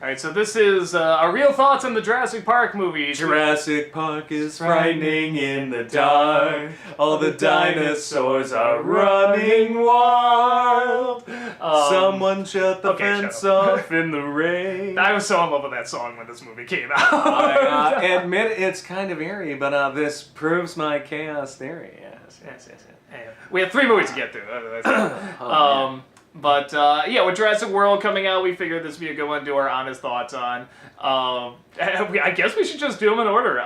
Alright, so this is our real thoughts on the Jurassic Park movies. Jurassic Park is frightening in the dark. All the dinosaurs are running wild. Someone shut the fence off in the rain. I was so in love with that song when this movie came out. I admit it's kind of eerie, but this proves my chaos theory. Yes. We have 3 movies to get through. But yeah, with Jurassic World coming out, we figured this would be a good one to do our honest thoughts on. I guess we should just do them in order.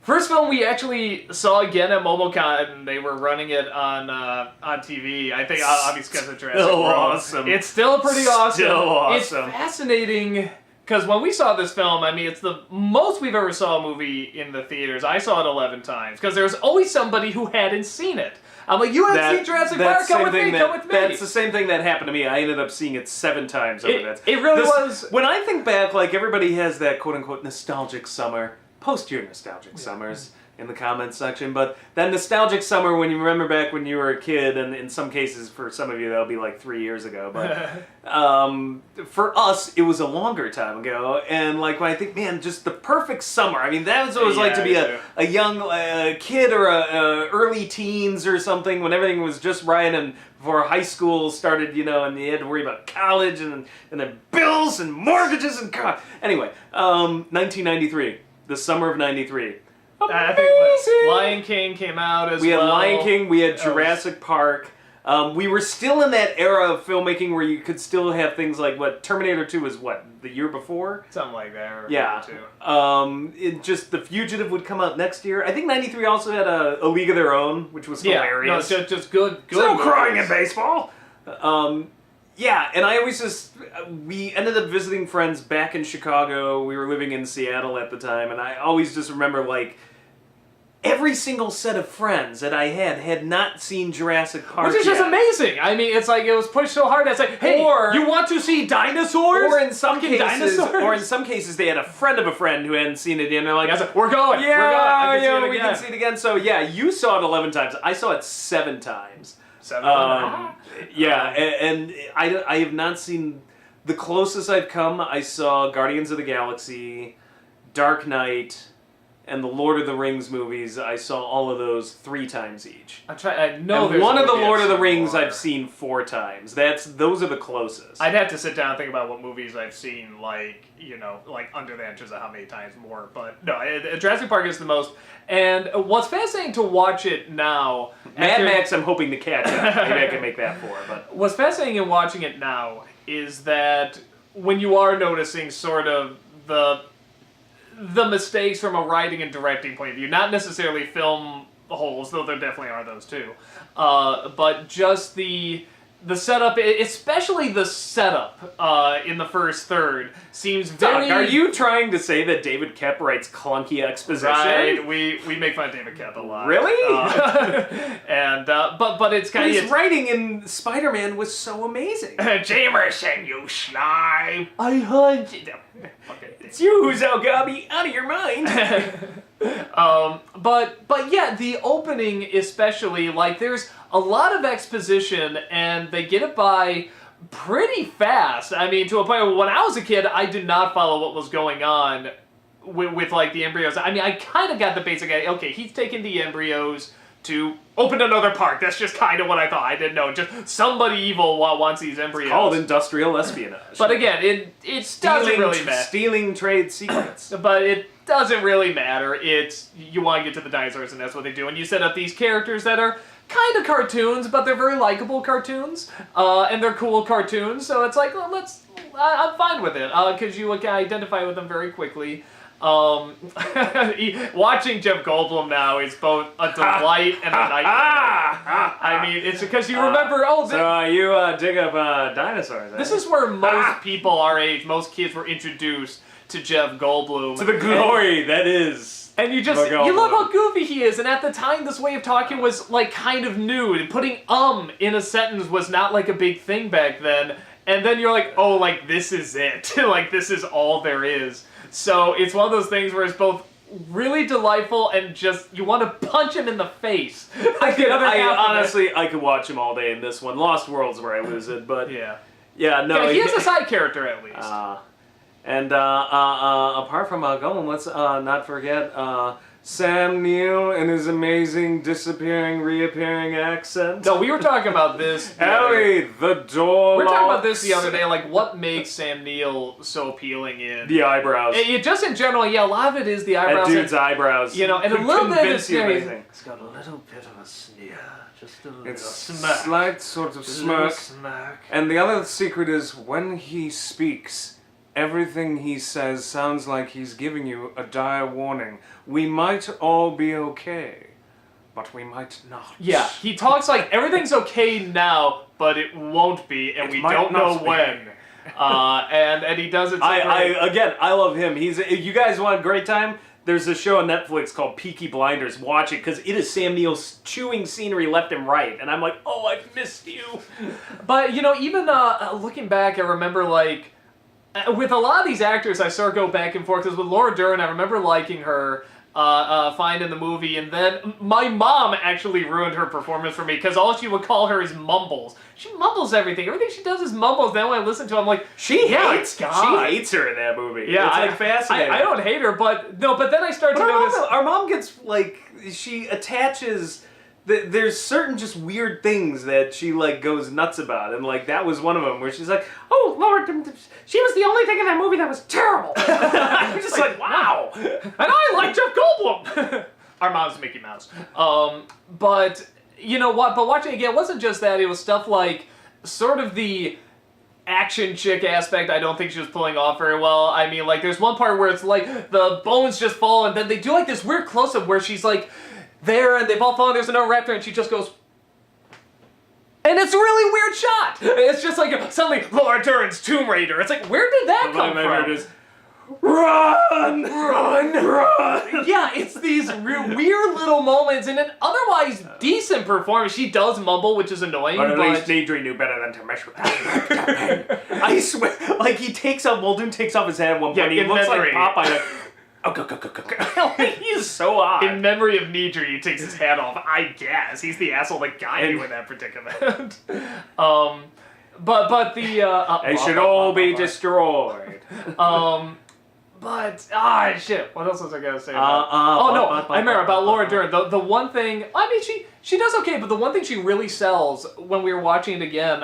First film we actually saw again at MomoCon. They were running it on TV. I think obviously because of Jurassic World. Awesome. It's still pretty awesome. Still awesome. It's fascinating because when we saw this film, I mean, it's the most we've ever saw a movie in the theaters. I saw it 11 times because there's always somebody who hadn't seen it. I'm like, you haven't seen Jurassic Park? Come with me. That's the same thing that happened to me. I ended up seeing it 7 times over that. It really was. When I think back, like, everybody has that quote-unquote nostalgic summer. Post your nostalgic summers in the comments section. But that nostalgic summer when you remember back when you were a kid, and in some cases, for some of you, that'll be like 3 years ago. But for us, it was a longer time ago. And like when I think, man, just the perfect summer. I mean, that was what it was like to be a young kid or a early teens or something when everything was just right and before high school started, you know, and you had to worry about college and the bills and mortgages and anyway, 1993, the summer of '93. I think Lion King came out as well. We had Lion King, we had Jurassic Park. We were still in that era of filmmaking where you could still have things like, Terminator 2 was the year before? Something like that. Or yeah. The Fugitive would come out next year. I think '93 also had a League of Their Own, which was hilarious. No, just good no crying in baseball! Yeah, and I always we ended up visiting friends back in Chicago. We were living in Seattle at the time, and I always just remember, like, every single set of friends that I had not seen Jurassic Park Which is just amazing. I mean, it's like it was pushed so hard. It's like, hey, you want to see dinosaurs? Or in some cases, they had a friend of a friend who hadn't seen it, and they're like, we're going. We can see it again. So yeah, you saw it 11 times. I saw it 7 times. 7. Yeah, and I have not seen. The closest I've come, I saw Guardians of the Galaxy, Dark Knight, and the Lord of the Rings movies. I saw all of those 3 times each. I know and one of the Lord of the Rings I've seen 4 times. Those are the closest. I'd have to sit down and think about what movies I've seen, like, you know, like under the interest of how many times more. But no, Jurassic Park is the most. And what's fascinating to watch it now... Mad Max I'm hoping to catch up. Maybe I can make that 4. But what's fascinating in watching it now is that when you are noticing sort of the mistakes from a writing and directing point of view, not necessarily film holes, though there definitely are those too, but just the setup, especially the setup in the first third, seems very... Are you trying to say that David Koepp writes clunky exposition? Right, we make fun of David Koepp a lot. Really? But it's kind of... His writing in Spider-Man was so amazing. Jamerson, you slime! I heard you. It's you who's out of your mind. But yeah, the opening especially, like, there's a lot of exposition, and they get it by pretty fast. I mean, to a point where when I was a kid, I did not follow what was going on with like, the embryos. I mean, I kind of got the basic idea. Okay, he's taking the embryos to open another park. That's just kind of what I thought. I didn't know. Just somebody evil wants these embryos. It's called industrial espionage. But again, it doesn't really matter. Stealing trade secrets. But it doesn't really matter. It's, you want to get to the dinosaurs, and that's what they do. And you set up these characters that are kind of cartoons, but they're very likable cartoons, and they're cool cartoons. So it's like, well, I'm fine with it, because you can identify with them very quickly. Watching Jeff Goldblum now is both a delight and a nightmare. I mean, it's because you remember, so you dig up dinosaurs. This is where most people our age, most kids were introduced to Jeff Goldblum. To the glory that is. And you love how goofy he is, and at the time this way of talking was like kind of new, and putting in a sentence was not like a big thing back then, and then you're like, oh, like, this is it. Like, this is all there is. So it's one of those things where it's both really delightful and just, you want to punch him in the face. I could watch him all day in this one. Lost World's where I lose it, but... Yeah. Yeah, no. Yeah, he has a side character, at least. And apart from Gollum, let's not forget Sam Neill and his amazing disappearing, reappearing accent. No, we were talking about this. Ellie, the door. We were talking about this the other day, like what makes Sam Neill so appealing in the eyebrows. Just in general, yeah, a lot of it is the eyebrows. That dude's eyebrows. You know, and a little bit of his sneer. It's got a little bit of a sneer, just a little It's smirk. slight sort of smirk. smirk. And the other secret is when he speaks, everything he says sounds like he's giving you a dire warning. We might all be okay, but we might not. Yeah, he talks like everything's okay now, but it won't be, and we don't know when. And he does it. I love him. If you guys want a great time, there's a show on Netflix called Peaky Blinders. Watch it, because it is Sam Neill chewing scenery left and right, and I'm like, oh, I've missed you. But you know, even looking back, I remember like with a lot of these actors, I sort of go back and forth. Because with Laura Dern, I remember liking her. Fine in the movie, and then my mom actually ruined her performance for me because all she would call her is mumbles. She mumbles everything. Everything she does is mumbles. Then when I listen to her, I'm like, She hates her in that movie. Yeah, it's like fascinating. I don't hate her, but then I start to notice our mom gets like she attaches. There's certain just weird things that she like goes nuts about, and like that was one of them where she's like, "Oh Lord, she was the only thing in that movie that was terrible." I'm just like, wow. And I like Jeff Goldblum. Our mom's Mickey Mouse. But you know what? But watching it again, it wasn't just that. It was stuff like sort of the action chick aspect. I don't think she was pulling off very well. I mean, like there's one part where it's like the bones just fall, and then they do like this weird close up where she's like there and they've all fallen, there's another raptor, and she just goes, and it's a really weird shot. It's just like suddenly Laura Dern's Tomb Raider. It's like, where did that come from? Run! Yeah, it's these weird little moments and an otherwise decent performance. She does mumble, which is annoying. But at least Deidre knew better than to mess with that. I swear, like he takes off, Muldoon takes off his hat at one point. He looks like Popeye. Oh, go. He's so odd. In memory of Nidri, he takes his hat off. I guess he's the asshole that got you in that predicament. But the they should all be destroyed. But shit. What else was I gonna say? I remember about Laura Dern. The one thing, I mean, she does okay, but the one thing she really sells when we were watching it again,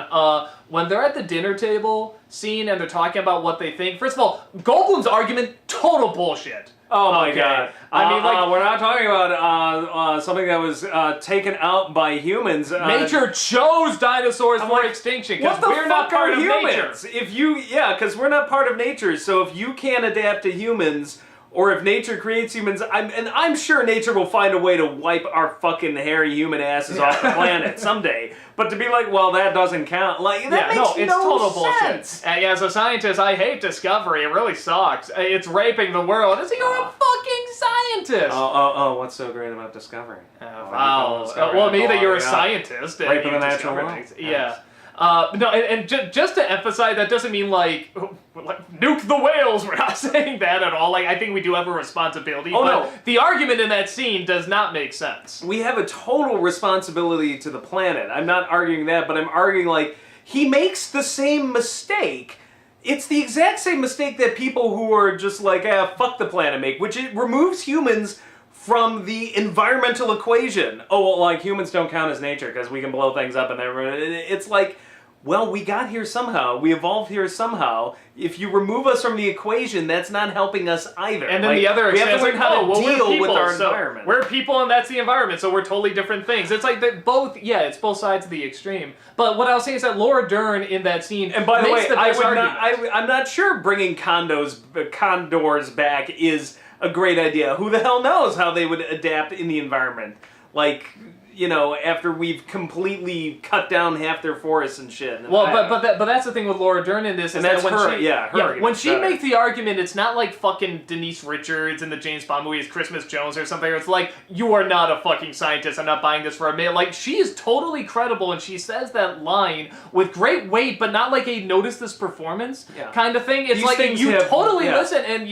when they're at the dinner table scene and they're talking about what they think. First of all, Goldblum's argument, total bullshit. Oh my god! I mean, like we're not talking about something that was taken out by humans. Nature chose dinosaurs for extinction because we're not part of humans. nature. Because we're not part of nature. So if you can't adapt to humans, or if nature creates humans, I'm sure nature will find a way to wipe our fucking hairy human asses off the planet someday. But to be like, well, that doesn't count. Like that makes it's no total sense. bullshit. As a scientist, I hate discovery. It really sucks. It's raping the world. It's like, you're a fucking scientist. Oh, what's so great about discovery? Well, maybe that you're a scientist. Raping the natural world. Yeah. No, and just to emphasize, that doesn't mean like nuke the whales. We're not saying that at all. Like, I think we do have a responsibility. No. The argument in that scene does not make sense. We have a total responsibility to the planet. I'm not arguing that, but I'm arguing like he makes the same mistake. It's the exact same mistake that people who are just like, fuck the planet make, which it removes humans from the environmental equation. Oh, well, like humans don't count as nature because we can blow things up and everything. It's like, well, we got here somehow. We evolved here somehow. If you remove us from the equation, that's not helping us either. And then the other we have to learn how to deal with our environment. We're people, and that's the environment, so we're totally different things. It's like both. Yeah, it's both sides of the extreme. But what I was saying is that Laura Dern in that scene, and by the way, argument. I'm not sure bringing condors back is a great idea. Who the hell knows how they would adapt in the environment? Like, you know, after we've completely cut down half their forests and shit. Well, but that's the thing with Laura Dern in this. And that's when she makes the argument, it's not like fucking Denise Richards in the James Bond movies, Christmas Jones or something. It's like, you are not a fucking scientist. I'm not buying this for a minute. Like, she is totally credible, and she says that line with great weight, but not like a notice this performance kind of thing. It's like you totally listen, and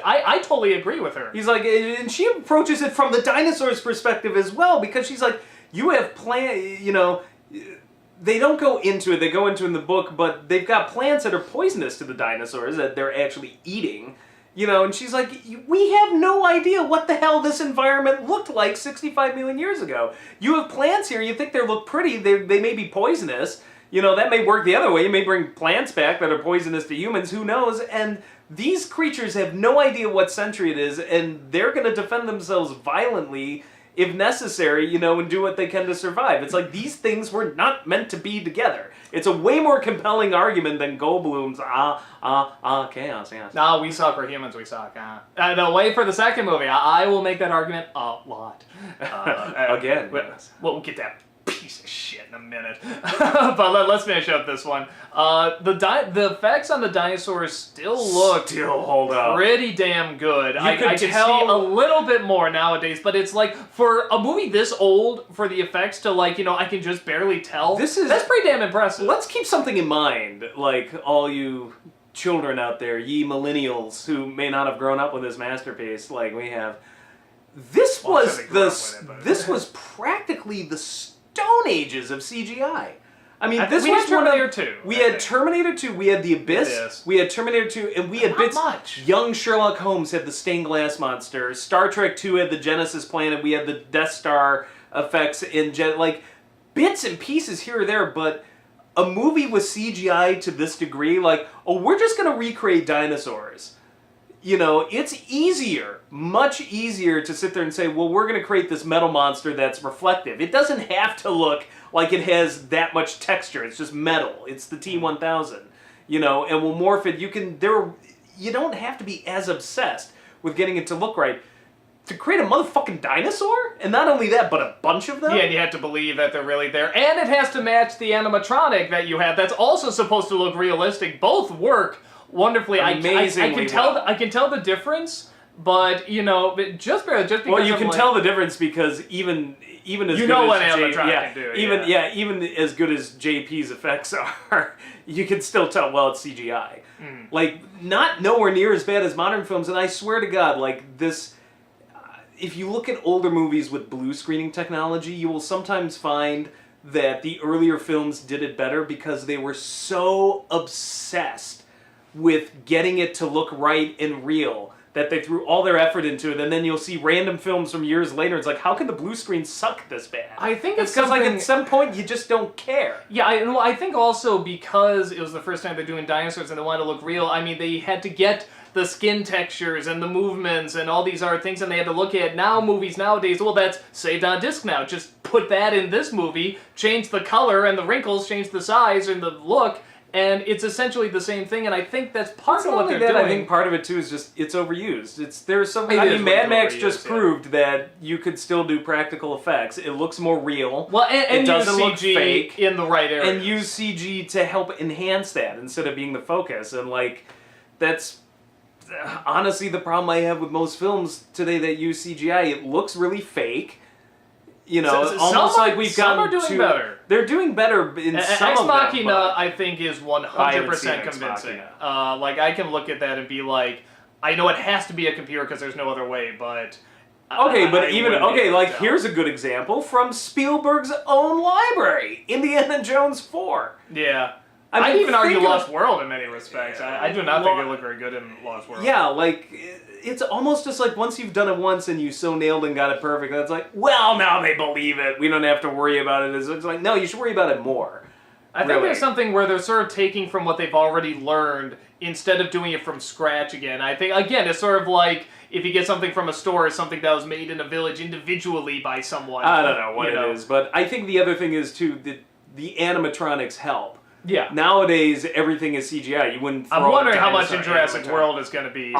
I totally agree with her. He's like, and she approaches it from the dinosaur's perspective as well, because she's like, you have they don't go into it. They go into it in the book, but they've got plants that are poisonous to the dinosaurs that they're actually eating. You know, and she's like, we have no idea what the hell this environment looked like 65 million years ago. You have plants here, you think they look pretty, they may be poisonous. You know, that may work the other way. You may bring plants back that are poisonous to humans, who knows? And these creatures have no idea what century it is, and they're going to defend themselves violently if necessary, you know, and do what they can to survive. It's like, these things were not meant to be together. It's a way more compelling argument than Goldblum's chaos, yes. No, we suck, we're humans, we suck. No, wait for the second movie. I will make that argument a lot. Again. We'll get that piece of shit in a minute. But let's finish up this one. The effects on the dinosaurs still hold up. pretty damn good. I can can see tell a little bit more nowadays, but it's like, for a movie this old, for the effects to, like, you know, I can just barely tell. That's pretty damn impressive. Let's keep something in mind, like all you children out there, ye millennials who may not have grown up with this masterpiece like we have. This was practically the Stone Ages of CGI. I mean, this was Terminator 2. We had Terminator 2, we had The Abyss, we had Terminator 2, and we had Young Sherlock Holmes had the stained glass monster. Star Trek 2 had the Genesis planet. We had the Death Star effects in like bits and pieces here or there, but a movie with CGI to this degree, like, oh, we're just going to recreate dinosaurs. You know, it's easier, much easier to sit there and say, well, we're going to create this metal monster that's reflective. It doesn't have to look like it has that much texture. It's just metal. It's the T-1000, you know, and we'll morph it. You don't have to be as obsessed with getting it to look right. To create a motherfucking dinosaur? And not only that, but a bunch of them? Yeah, and you have to believe that they're really there. And it has to match the animatronic that you have that's also supposed to look realistic. Both work wonderfully. Amazingly I can tell the difference, but, you know, just because... Well, you can tell the difference because even as you good know as what animatronic can do. Even as good as JP's effects are, you can still tell, well, it's CGI. Like, not nowhere near as bad as modern films, and I swear to God, like, this... if you look at older movies with blue screening technology, you will sometimes find that the earlier films did it better because they were so obsessed with getting it to look right and real that they threw all their effort into it, and then you'll see random films from years later. It's like, how can the blue screen suck this bad? I think it's because, like, at some point, you just don't care. Yeah, I think also because it was the first time they're doing dinosaurs and they wanted to look real, I mean, they had to get the skin textures and the movements and all these other things, and they had to look at now movies nowadays, well, that's saved on disc now. Just put that in this movie, change the color and the wrinkles, change the size and the look, and it's essentially the same thing, and I think that's part of what they're doing. I think part of it, too, is just, it's overused. There's something, I mean, Mad Max just proved that you could still do practical effects. It looks more real. Well, and it doesn't look CG fake. In the right areas. And use CG to help enhance that instead of being the focus. And, like, that's honestly the problem I have with most films today that use CGI. It looks really fake. You know, almost like we've gotten some are doing better. They're doing better in some Ex of them. Machina, I think, is 100% convincing. Like, I can look at that and be like, I know it has to be a computer because there's no other way, but... Here's a good example from Spielberg's own library, Indiana Jones 4. Yeah. I'd even argue Lost World in many respects. I do not think they look very good in Lost World. Yeah, like, it's almost just like once you've done it once and you so nailed and got it perfect, it's like, well, now they believe it. We don't have to worry about it. It's like, no, you should worry about it more. I think there's something where they're sort of taking from what they've already learned instead of doing it from scratch again. I think, again, it's sort of like if you get something from a store, it's something that was made in a village individually by someone. I don't know what it is, but I think the other thing is, too, that the animatronics help. Yeah. Nowadays, everything is CGI. You wouldn't throw I'm wondering how much in Jurassic World is going to be.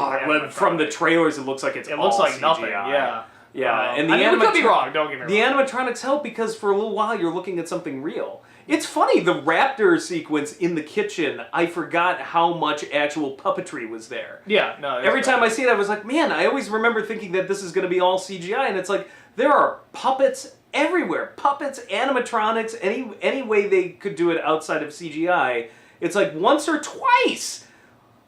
From the trailers, it looks like it looks like CGI. Nothing, yeah. Yeah, and we could be wrong, don't get me wrong. The animatronics help because for a little while you're looking at something real. It's funny, the raptor sequence in the kitchen, I forgot how much actual puppetry was there. Yeah, no. Every time I see it, I was like, man, I always remember thinking that this is going to be all CGI, and it's like, there are puppets everywhere. Puppets, animatronics, any way they could do it outside of CGI. It's like once or twice.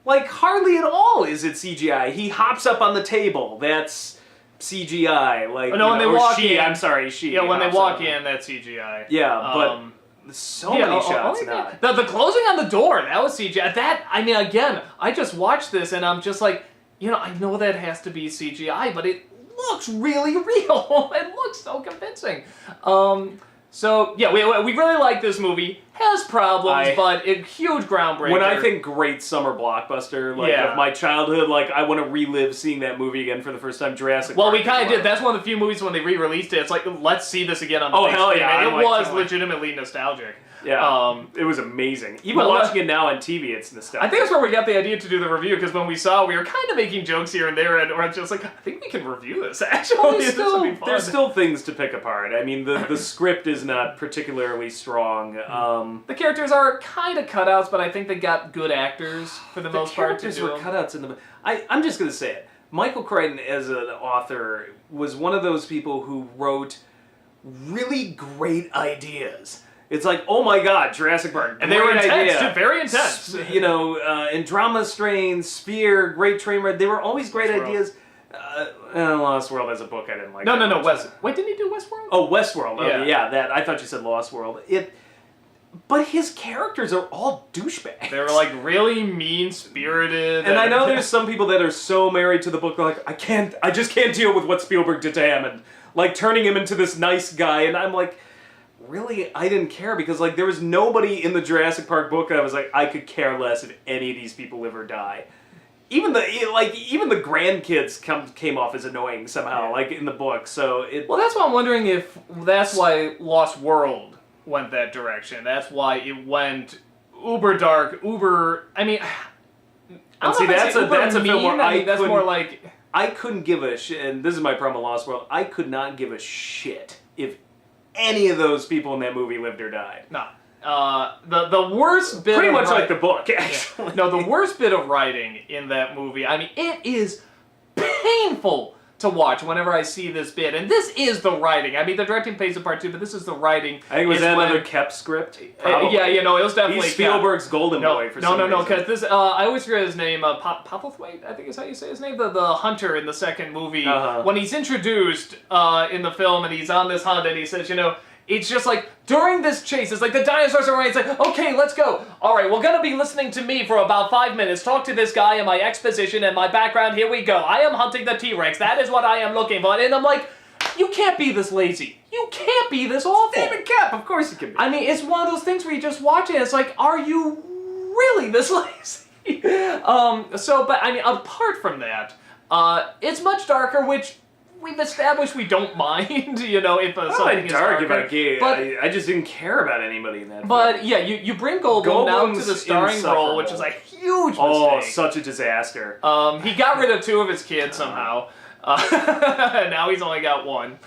Like, hardly at all is it CGI. He hops up on the table. That's CGI. Like, when they walk in. I'm sorry, she. Yeah, when they walk in, that's CGI. Yeah, so many shots not. The closing on the door, that was CGI. That, I mean, again, I just watched this and I'm just like, I know that has to be CGI, but it looks really real. It looks so convincing. So, yeah, we really like this movie. Has problems, but a huge groundbreaker. When I think great summer blockbuster, of my childhood, I want to relive seeing that movie again for the first time, Jurassic Park. Well, we kind of did. That's one of the few movies when they re-released it. It's like, let's see this again on the big hell screen. yeah. And it was legitimately nostalgic. Yeah, it was amazing. Even watching it now on TV, it's nostalgic. I think that's where we got the idea to do the review, because when we saw, we were kind of making jokes here and there, and we're just like, I think we can review this, actually. This would be fun. There's still things to pick apart. I mean, the script is not particularly strong. The characters are kind of cutouts, but I think they got good actors for the most part to do. The characters were cutouts in the... I'm just going to say it. Michael Crichton, as an author, was one of those people who wrote really great ideas. It's like, oh my god, Jurassic Park, and they were intense, too, very intense. Andromeda Strain, Sphere, Great Train Wreck, they were always great ideas. Lost World as a book I didn't like. No, Wait, didn't he do Westworld? Oh, Westworld. Yeah, that. I thought you said Lost World. But his characters are all douchebags. They were really mean-spirited. And I know there's some people that are so married to the book, they're like, I just can't deal with what Spielberg did to Hammond. Turning him into this nice guy, and I'm like, really, I didn't care, because there was nobody in the Jurassic Park book that I was like, I could care less if any of these people live or die. Even the grandkids came off as annoying somehow, in the book. So well, that's why I'm wondering if that's why Lost World went that direction. That's why it went uber dark, uber. I mean, and see, that's a film where that's more like I couldn't give a shit, and this is my problem with Lost World. I could not give a shit if any of those people in that movie lived or died. No. The worst bit pretty much like the book, actually. Yeah. No, the worst bit of writing in that movie, I mean, it is painful to watch whenever I see this bit. And this is the writing. I mean, the directing pays a part too, but this is the writing. I think it was another Kep script. Yeah, it was definitely He's Spielberg's golden boy for some reason. No, because this, I always forget his name, Popplethwaite, I think is how you say his name, the hunter in the second movie. When he's introduced in the film and he's on this hunt and he says, it's just during this chase, it's the dinosaurs are running, it's okay, let's go. All right, we're gonna be listening to me for about 5 minutes, talk to this guy and my exposition and my background, here we go. I am hunting the T-Rex, that is what I am looking for. And I'm like, you can't be this lazy. You can't be this awful. David Kep, of course you can be. I mean, it's one of those things where you just watch it and it's are you really this lazy? But I mean, apart from that, it's much darker, which we've established we don't mind, if something is darker. But I just didn't care about anybody in that film. But yeah, you bring Goldblum now to the starring role, which is a huge mistake. Oh, such a disaster. He got rid of 2 of his kids somehow. Now he's only got 1.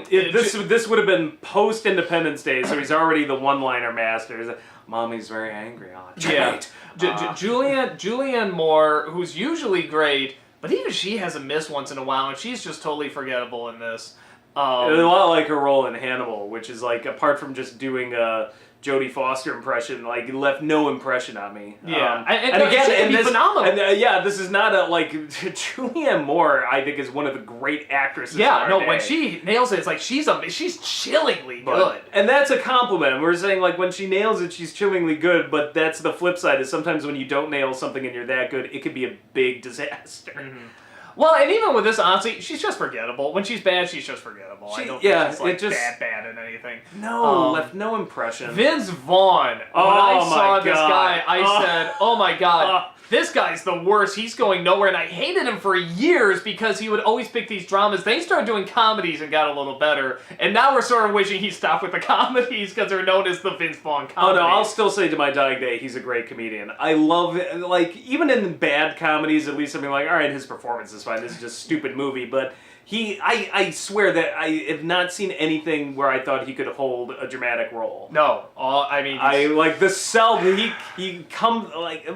This would have been post-Independence Day, so he's already the one-liner master. He's like, Mommy's very angry. Yeah. Julianne Moore, who's usually great, but even she has a miss once in a while, and she's just totally forgettable in this. A lot like her role in Hannibal, which is apart from just doing a Jodie Foster impression, it left no impression on me. Yeah, and again, this phenomenal. And this is not Julianne Moore. I think is one of the great actresses. Yeah, of our day. When she nails it, it's she's chillingly good. And that's a compliment. We're saying when she nails it, she's chillingly good. But that's the flip side. Is sometimes when you don't nail something and you're that good, it could be a big disaster. Mm-hmm. Well, and even with this, honestly, she's just forgettable. When she's bad, she's just forgettable. I don't think she's bad in anything. No, left no impression. Vince Vaughn. When I saw this guy, I said, oh my god, this guy's the worst. He's going nowhere. And I hated him for years because he would always pick these dramas. Then he started doing comedies and got a little better. And now we're sort of wishing he stopped with the comedies because they're known as the Vince Vaughn comedies. Oh no, I'll still say to my dying day, he's a great comedian. I love it. Even in bad comedies, at least I'm all right, his performance is fine. This is just a stupid movie. But I swear that I have not seen anything where I thought he could hold a dramatic role. No, The Cell. He comes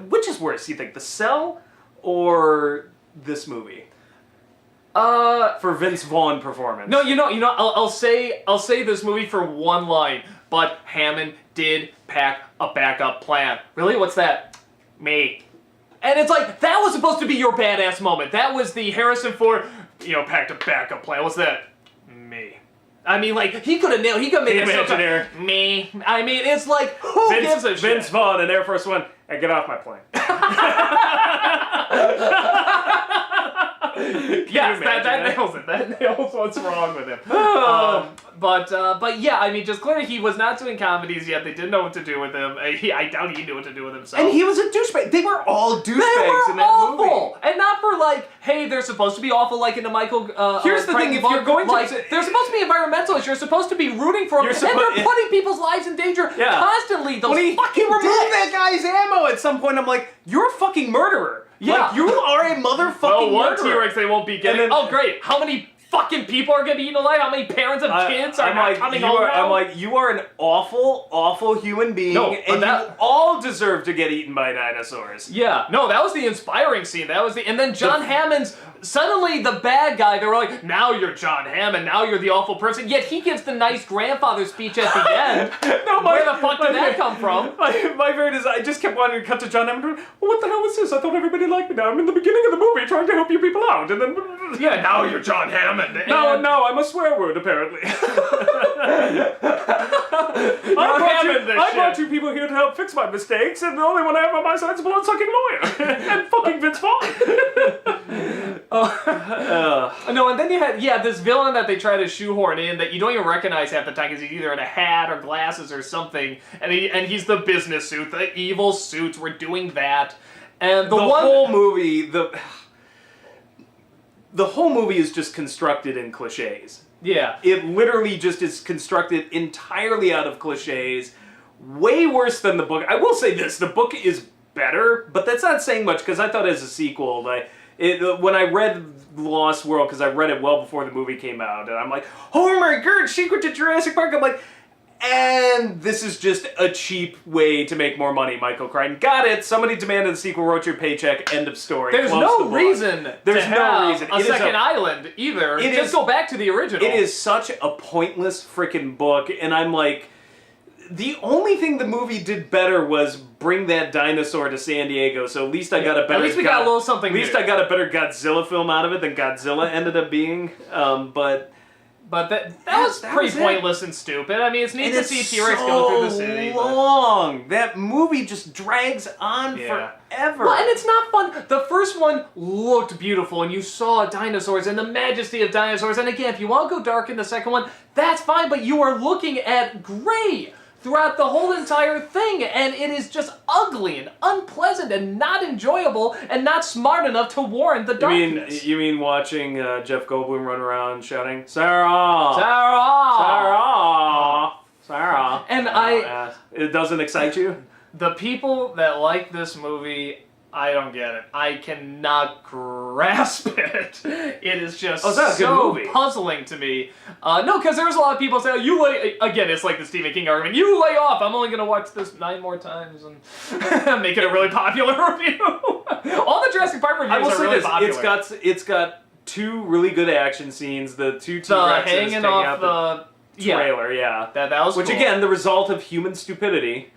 which is worse? You think The Cell or this movie? For Vince Vaughn performance. No, I'll say this movie for one line. But Hammond did pack a backup plan. Really? What's that? Me. And it's that was supposed to be your badass moment. That was the Harrison Ford. Packed a backup plan. What's that? Me. I mean, like, he could have nailed, he could have made it Imagineer. me. I mean, it's like, who gives a shit? Vince Vaughn in Air Force One. Hey, get off my plane. Yes, that nails it. That nails what's wrong with him. But yeah, I mean, just clearly he was not doing comedies yet. They didn't know what to do with him. I doubt he knew what to do with himself. And he was a douchebag. They were all douchebags in that awful. movie. And not for like, hey, they're supposed to be awful like in the Michael Here's the thing, if you're going to... like, they're supposed to be environmentalists. You're supposed to be rooting for them. And they're putting people's lives in danger constantly. Those when he fucking removed dicks. that guy's ammo at some point, I'm like, you're a fucking murderer. Yeah. Like, you are a motherfucking one murderer. T-Rex they won't be getting. Oh, great. How many fucking people are going to be eaten alive? How many parents of kids are not coming home now? I'm like, you are an awful, awful human being, and you all deserve to get eaten by dinosaurs. Yeah. No, that was the inspiring scene. That was the... And then John Hammond's... Suddenly, the bad guy, they were like, now you're John Hammond, now you're the awful person. Yet he gives the nice grandfather speech at the end. Where the fuck did that come from? My favorite is, I just kept wanting to cut to John Hammond. Well, what the hell is this? I thought everybody liked me now. I'm in the beginning of the movie trying to help you people out. And then... Yeah, now you're John Hammond. No, I'm a swear word, apparently. I brought you people here to help fix my mistakes, and the only one I have on my side is a blood-sucking lawyer. And fucking Vince Vaughn. No, and then you had, this villain that they try to shoehorn in that you don't even recognize half the time because he's either in a hat or glasses or something, and he's the business suit, the evil suits, we're doing that. And the whole movie, the whole movie is just constructed in cliches. Yeah. It literally just is constructed entirely out of cliches. Way worse than the book. I will say this, the book is better, but that's not saying much because I thought as a sequel, when I read Lost World, because I read it well before the movie came out, and I'm like, oh my god, sequel to Jurassic Park. I'm like, and this is just a cheap way to make more money, Michael Crichton. Got it. Somebody demanded the sequel, wrote your paycheck, end of story. There's no reason There's to no have reason. a second island either. Just go back to the original. It is such a pointless freaking book, and I'm like, the only thing the movie did better was bring that dinosaur to San Diego, so at least I got a better... At least we got a little something At least new. I got a better Godzilla film out of it than Godzilla ended up being, But that was pretty pointless and stupid. I mean, it's neat to see T-Rex go through the city. So long. That movie just drags on forever. Well, and it's not fun. The first one looked beautiful, and you saw dinosaurs and the majesty of dinosaurs. And again, if you want to go dark in the second one, that's fine, but you are looking at gray throughout the whole entire thing, and it is just ugly and unpleasant and not enjoyable and not smart enough to warrant the darkness. You mean watching Jeff Goldblum run around shouting, Sarah! Sarah! Sarah! Sarah! And it doesn't excite you? The people that like this movie, I don't get it. I cannot grasp it. It is just so puzzling to me. No, because there's a lot of people say, again, it's like the Stephen King argument, you lay off, I'm only going to watch this 9 more times and make it a really popular review. All the Jurassic Park reviews are really popular. It's got 2 really good action scenes, the 2 T-Rexes hanging off the trailer, That was Which, cool. Again, the result of human stupidity.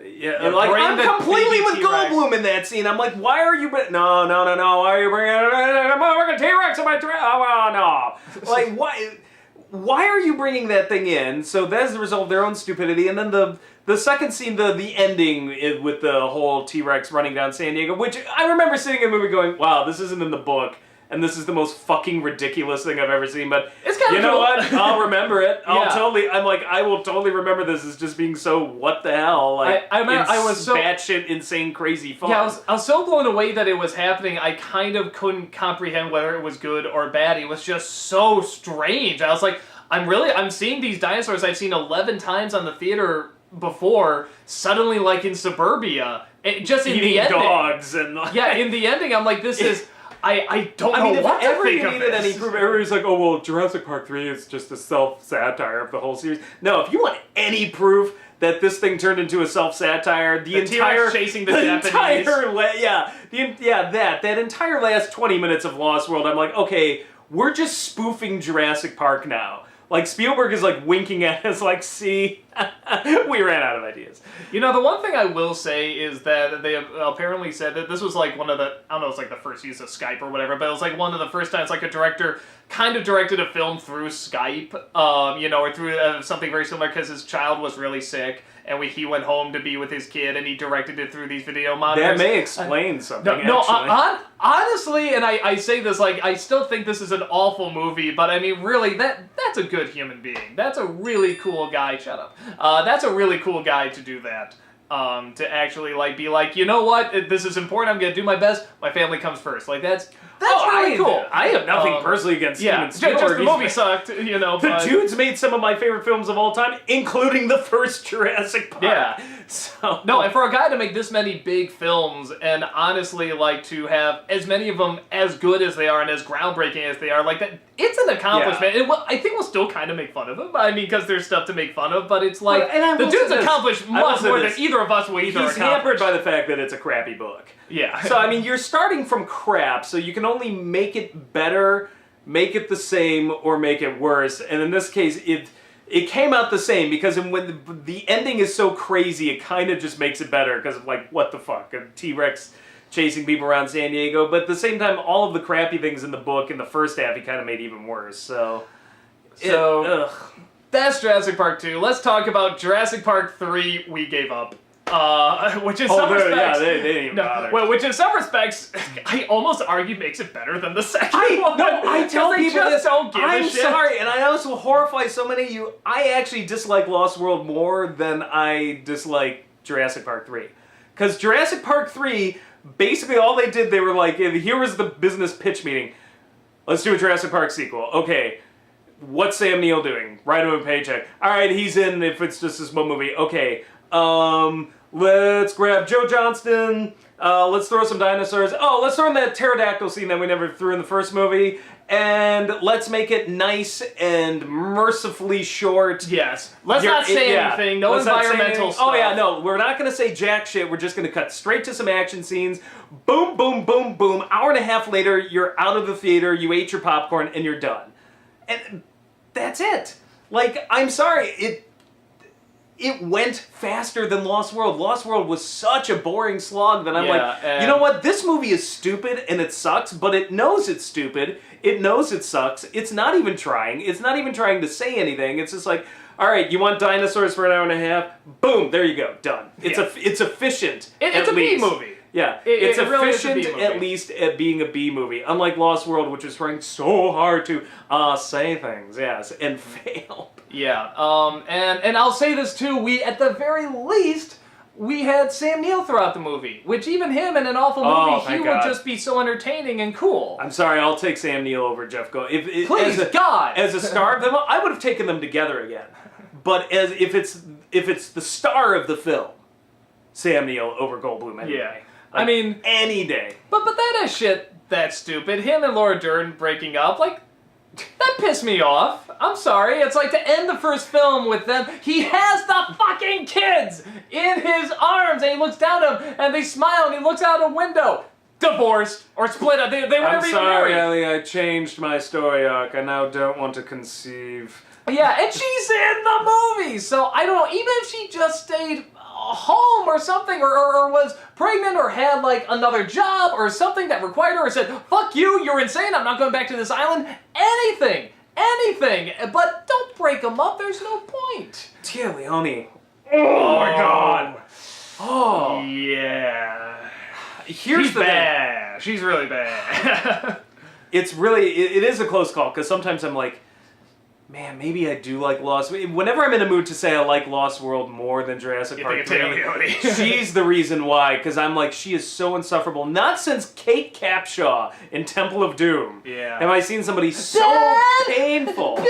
Yeah, I'm completely with Goldblum in that scene. I'm like, why are you... No, why are you bringing a motherfucking T-Rex in my trailer? Oh, no. Like, why are you bringing that thing in? So that's the result of their own stupidity. And then the second scene, the ending with the whole T-Rex running down San Diego, which I remember sitting in the movie going, wow, this isn't in the book. And this is the most fucking ridiculous thing I've ever seen, but it's kind of you know what? I'll remember it. I will totally remember this as just being so what the hell. Like, I was so batshit insane crazy fun. Yeah, I was so blown away that it was happening. I kind of couldn't comprehend whether it was good or bad. It was just so strange. I was like, I'm seeing these dinosaurs I've seen 11 times on the theater before, suddenly like in suburbia. Just in the ending. Dogs and in the ending, I'm like, this is. I don't know what to think of this. Any proof, everybody's like, oh, well, Jurassic Park 3 is just a self-satire of the whole series. No, if you want any proof that this thing turned into a self-satire, the entire... T-Rex chasing the Japanese. That entire last 20 minutes of Lost World, I'm like, okay, we're just spoofing Jurassic Park now. Like, Spielberg is, like, winking at us, like, see, we ran out of ideas. You know, the one thing I will say is that they apparently said that this was, like, one of the, I don't know, it's like the first use of Skype or whatever, but it was, like, one of the first times, like, a director kind of directed a film through Skype, you know, or through something very similar, because his child was really sick, and he went home to be with his kid, and he directed it through these video monitors. That may explain something, Honestly, and I say this, like, I still think this is an awful movie, but I mean, really, that's a good human being. That's a really cool guy. Shut up. That's a really cool guy to do that. To actually, like, be like, you know what, this is important, I'm gonna do my best, my family comes first. Like, that's really cool. I have nothing personally against Steven Spielberg. Just the movie sucked, you know, The but... dude's made some of my favorite films of all time, including the first Jurassic Park. Yeah. So... No, and for a guy to make this many big films, and honestly, like, to have as many of them as good as they are and as groundbreaking as they are, like, that, it's an accomplishment. Yeah. I think we'll still kind of make fun of him, I mean, because there's stuff to make fun of, but it's like, Well, the dude's accomplished much more than either of us will either He's hampered by the fact that it's a crappy book. Yeah. So, I mean, you're starting from crap, so you can only make it better, make it the same, or make it worse. And in this case, it came out the same, because when the ending is so crazy, it kind of just makes it better, because of, like, what the fuck? A T-Rex chasing people around San Diego, but at the same time, all of the crappy things in the book in the first half, he kind of made even worse, so... That's Jurassic Park 2. Let's talk about Jurassic Park 3, We Gave Up. Which in some respects... they didn't even bother. Well, which in some respects, I almost argue makes it better than the second one. I tell people just this. don't give a I'm shit. sorry, and I also horrify so many of you. I actually dislike Lost World more than I dislike Jurassic Park 3. Because Jurassic Park 3, basically all they did, they were like, here was the business pitch meeting. Let's do a Jurassic Park sequel. Okay. What's Sam Neill doing? Write him a paycheck. Alright, he's in if it's just this one movie. Okay. Let's grab Joe Johnston. Let's throw some dinosaurs. Oh, let's throw in that pterodactyl scene that we never threw in the first movie. And let's make it nice and mercifully short. Yes. Let's not say anything. No environmental stuff. Oh yeah, no. We're not going to say jack shit. We're just going to cut straight to some action scenes. Boom, boom, boom, boom. Hour and a half later, you're out of the theater, you ate your popcorn, and you're done. And that's it. Like, I'm sorry, it went faster than Lost World. Lost World was such a boring slog that I'm like, you know what? This movie is stupid and it sucks, but it knows it's stupid. It knows it sucks. It's not even trying. It's not even trying to say anything. It's just like, all right, you want dinosaurs for an hour and a half? Boom, there you go, done. It's efficient. It's a B movie. Yeah, it's really efficient at least at being a B movie. Unlike Lost World, which was trying so hard to say things, yes, and failed. Yeah, and I'll say this too, we, at the very least, we had Sam Neill throughout the movie, which even him in an awful movie, he would just be so entertaining and cool. I'm sorry, I'll take Sam Neill over Jeff Goldblum. Please, God! As a star of them, I would have taken them together again. But as if it's the star of the film, Sam Neill over Goldblum anyway. Yeah. Like, I mean... any day. But that is shit that's stupid. Him and Laura Dern breaking up, like... That pissed me off. I'm sorry. It's like to end the first film with them. He has the fucking kids in his arms, and he looks down at them, and they smile, and he looks out a window. Divorced or split up. They were never even married. I'm sorry, Ellie. I changed my story arc. I now don't want to conceive. Yeah, and she's in the movie, so I don't know. Even if she just stayed home or something, or was pregnant, or had like another job or something that required her, or said, fuck you, you're insane, I'm not going back to this island, anything, but don't break them up, there's no point. Tia Leone. Oh my god. Oh. Yeah. She's bad. She's really bad. It's really, it is a close call, because sometimes I'm like, man, maybe I do like Lost. Whenever I'm in a mood to say I like Lost World more than Jurassic Park 3, she's the reason why, because I'm like, she is so insufferable. Not since Kate Capshaw in Temple of Doom. Yeah. Have I seen somebody so painful. Ben!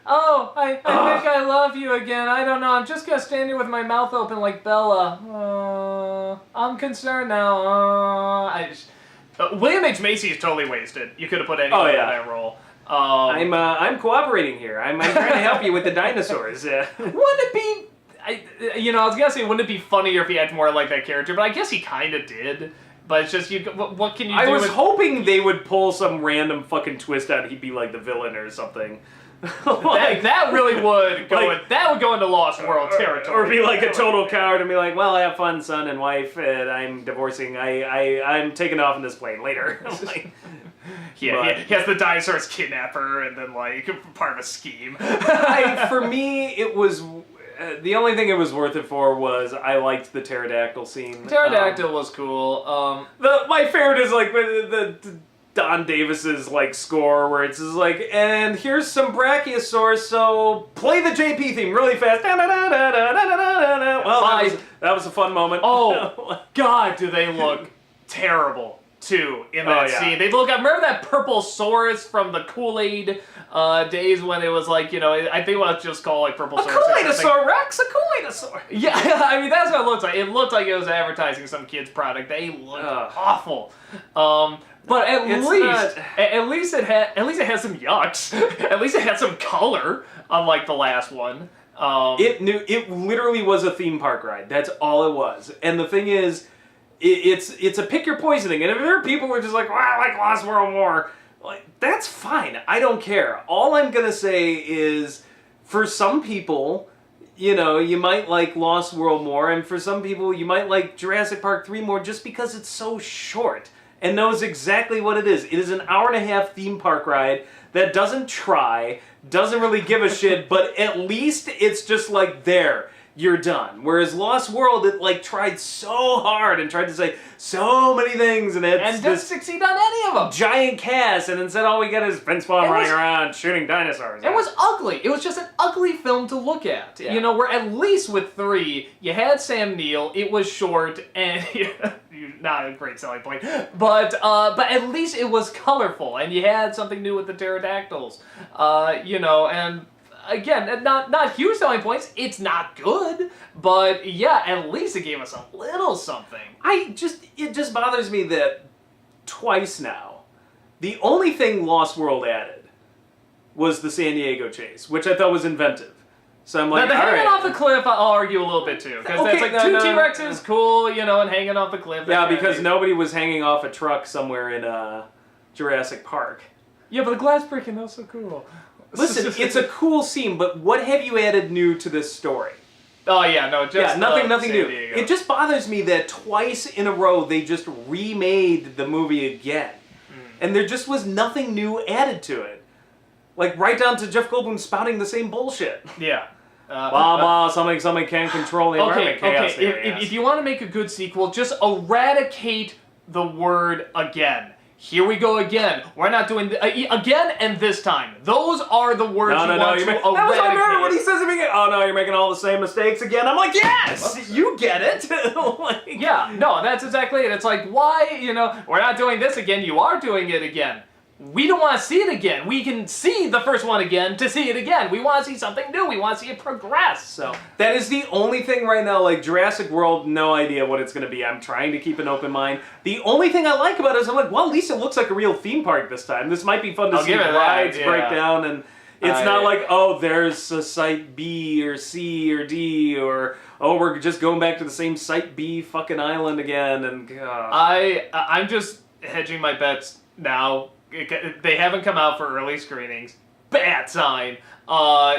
Oh, I think I love you again. I don't know. I'm just going to stand here with my mouth open like Bella. I'm concerned now. William H. Macy is totally wasted. You could have put anyone in that role. I'm cooperating here. I'm trying to help you with the dinosaurs. Wouldn't it be... I was gonna say, wouldn't it be funnier if he had more like that character? But I guess he kind of did. But it's just, what can you do? I was hoping they would pull some random fucking twist out. He'd be like the villain or something. that really would go that would go into Lost World territory. Or be like a total coward and be like, well, I have fun, son and wife, and I'm divorcing. I'm taking off in this plane later. Like, he has the dinosaurs kidnap her, and then like part of a scheme. For me, it was the only thing it was worth it for was I liked the pterodactyl scene. Pterodactyl was cool. My favorite is like the Don Davis's like score where it's just like, and here's some Brachiosaurus, so play the JP theme really fast. Well, that was a fun moment. Oh God, do they look terrible too in that scene? They look. I remember that purple saurus from the Kool-Aid days when it was like, I think what it's just called like purple saurus. A Kool-Aidosaur, Rex, a Kool-Aidosaur. Yeah, I mean that's what it looked like. It looked like it was advertising some kid's product. They looked awful. But at least it had some yucks. At least it had some color, unlike the last one. It literally was a theme park ride. That's all it was. And the thing is, it's a pick your poison thing. And if there are people who are just like, well, I like Lost World more, like, that's fine. I don't care. All I'm gonna say is, for some people, you might like Lost World more, and for some people, you might like Jurassic Park 3 more just because it's so short and knows exactly what it is. It is an hour-and-a-half theme park ride that doesn't try, doesn't really give a shit, but at least it's just like, there, you're done. Whereas Lost World, it like tried so hard and tried to say so many things, and didn't succeed on any of them. Giant cast, and instead all we get is Vince Vaughn running around shooting dinosaurs. It was ugly. It was just an ugly film to look at. Yeah. Where at least with 3, you had Sam Neill. It was short and not a great selling point, but at least it was colorful, and you had something new with the pterodactyls. And again, not huge selling points. It's not good, but yeah, at least it gave us a little something. It just bothers me that twice now, the only thing Lost World added was the San Diego chase, which I thought was inventive. So I'm like, now, the hanging off the cliff, I'll argue a little bit too, because that's like two T-Rexes, cool, and hanging off the cliff. Yeah, because nobody was hanging off a truck somewhere in Jurassic Park. Yeah, but the glass breaking, that was so cool. Listen, it's a cool scene, but what have you added new to this story? Oh yeah, no, just nothing new. Diego. It just bothers me that twice in a row they just remade the movie again, and there just was nothing new added to it. Like right down to Jeff Goldblum spouting the same bullshit. Yeah. Blah blah. Something can't control the environment. Chaos. If you want to make a good sequel, just eradicate the word again. Here we go again. We're not doing again and this time. Those are the words you want to eradicate. That was I remember what he says at the beginning. Oh no, you're making all the same mistakes again. I'm like, yes, you get it. Yeah, no, that's exactly it. It's like, why, we're not doing this again. You are doing it again. We don't want to see it again. We can see the first one again to see it again. We want to see something new. We want to see it progress. So that is the only thing right now. Like Jurassic World, no idea what it's going to be. I'm trying to keep an open mind. The only thing I like about it is I'm like, well, at least it looks like a real theme park this time. This might be fun to see rides break down, and it's not like, oh, there's a site B or C or D, or oh, we're just going back to the same site B fucking island again. And I'm just hedging my bets now. They haven't come out for early screenings. Bad sign.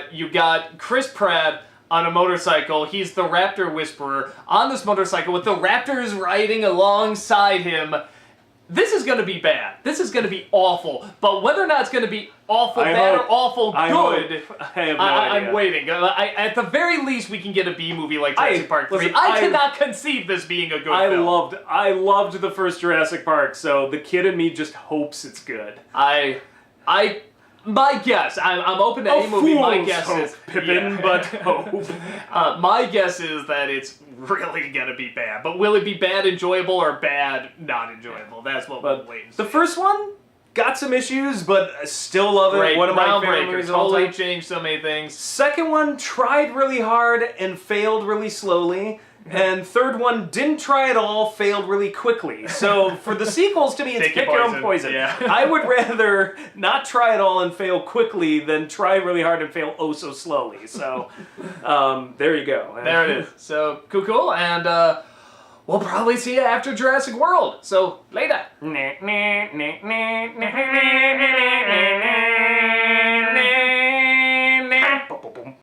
You got Chris Pratt on a motorcycle. He's the Raptor Whisperer on this motorcycle with the raptors riding alongside him. This is going to be bad. This is going to be awful. But whether or not it's going to be awful bad or awful good, I have no idea. I'm waiting. At the very least, we can get a B movie like Jurassic Park 3. I cannot conceive this being a good film. I loved the first Jurassic Park, so the kid in me just hopes it's good. My guess, I'm open to any movie. My guess is Pippin, but hope. My guess is that it's really gonna be bad. But will it be bad enjoyable or bad not enjoyable? That's what we'll wait and see. The first one got some issues, but I still love it. Great. One of my favorite movies of all totally time. Changed so many things. Second one tried really hard and failed really slowly. And third one didn't try at all, failed really quickly. So for the sequels, to me, it's pick your own poison. Yeah. I would rather not try at all and fail quickly than try really hard and fail oh so slowly. So there you go. There it is. So cool. And we'll probably see you after Jurassic World. So later. boom.